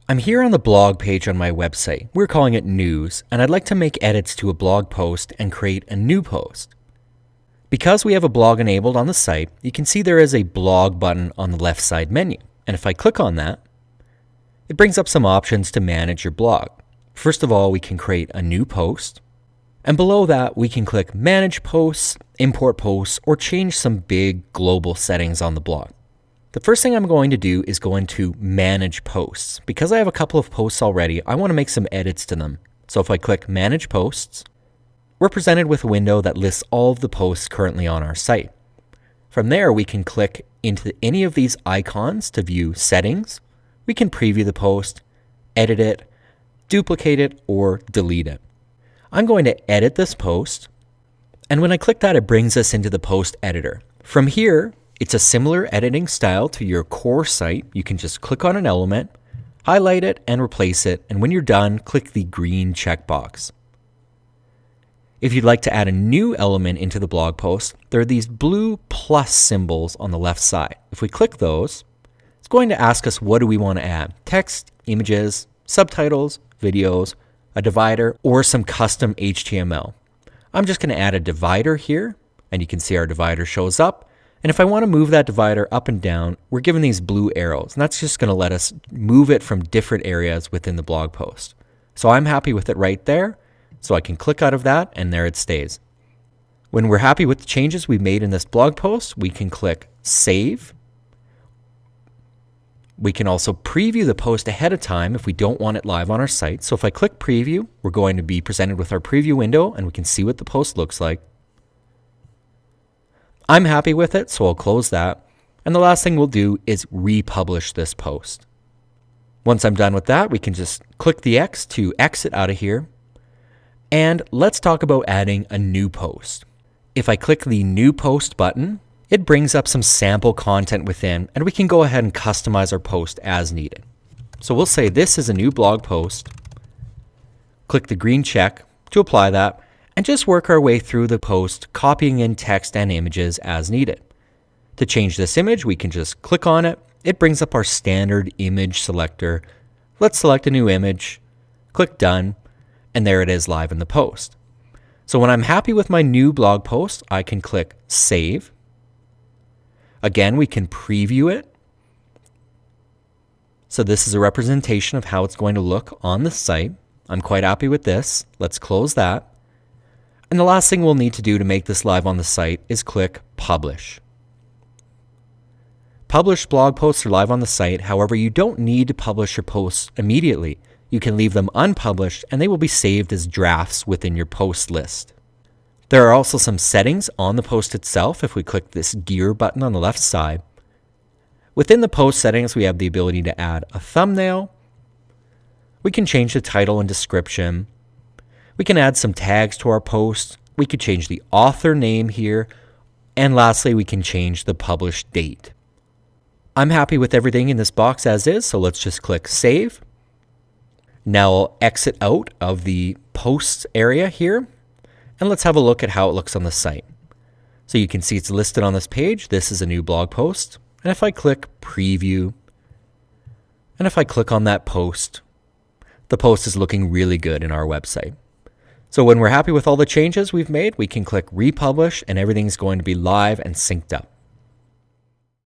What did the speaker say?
I'm here on the blog page on my website. We're calling it News, and I'd like to make edits to a blog post and create a new post. Because we have a blog enabled on the site, you can see there is a blog button on the left side menu. And if I click on that, it brings up some options to manage your blog. First of all, we can create a new post. And below that, we can click Manage Posts, Import Posts, or change some big global settings on the blog. The first thing I'm going to do is go into Manage Posts. Because I have a couple of posts already, I want to make some edits to them. So if I click Manage Posts, we're presented with a window that lists all of the posts currently on our site. From there, we can click into any of these icons to view settings. We can preview the post, edit it, duplicate it, or delete it. I'm going to edit this post, and when I click that, it brings us into the post editor. From here, it's a similar editing style to your core site. You can just click on an element, highlight it, and replace it, and when you're done, click the green checkbox. If you'd like to add a new element into the blog post, there are these blue plus symbols on the left side. If we click those, it's going to ask us what do we want to add: text, images, subtitles, videos, a divider, or some custom HTML. I'm just going to add a divider here, and you can see our divider shows up. And if I want to move that divider up and down, we're given these blue arrows, and that's just going to let us move it from different areas within the blog post. So I'm happy with it right there. So I can click out of that, and there it stays. When we're happy with the changes we've made in this blog post, we can click Save. We can also preview the post ahead of time if we don't want it live on our site. So if I click Preview, we're going to be presented with our preview window, and we can see what the post looks like. I'm happy with it, so I'll close that. And the last thing we'll do is republish this post. Once I'm done with that, we can just click the X to exit out of here. And let's talk about adding a new post. If I click the New Post button, it brings up some sample content within, and we can go ahead and customize our post as needed. So we'll say this is a new blog post. Click the green check to apply that, and just work our way through the post, copying in text and images as needed. To change this image, we can just click on it. It brings up our standard image selector. Let's select a new image, click Done, and there it is live in the post. So when I'm happy with my new blog post, I can click Save. Again, we can preview it. So this is a representation of how it's going to look on the site. I'm quite happy with this. Let's close that. And the last thing we'll need to do to make this live on the site is click Publish. Published blog posts are live on the site. However, you don't need to publish your posts immediately. You can leave them unpublished, and they will be saved as drafts within your post list. There are also some settings on the post itself. If we click this gear button on the left side, within the post settings, we have the ability to add a thumbnail. We can change the title and description. We can add some tags to our post. We could change the author name here. And lastly, we can change the published date. I'm happy with everything in this box as is, so let's just click Save. Now I'll exit out of the posts area here, and let's have a look at how it looks on the site. So you can see it's listed on this page. This is a new blog post. And if I click Preview, and if I click on that post, the post is looking really good in our website. So when we're happy with all the changes we've made, we can click Republish, and everything's going to be live and synced up.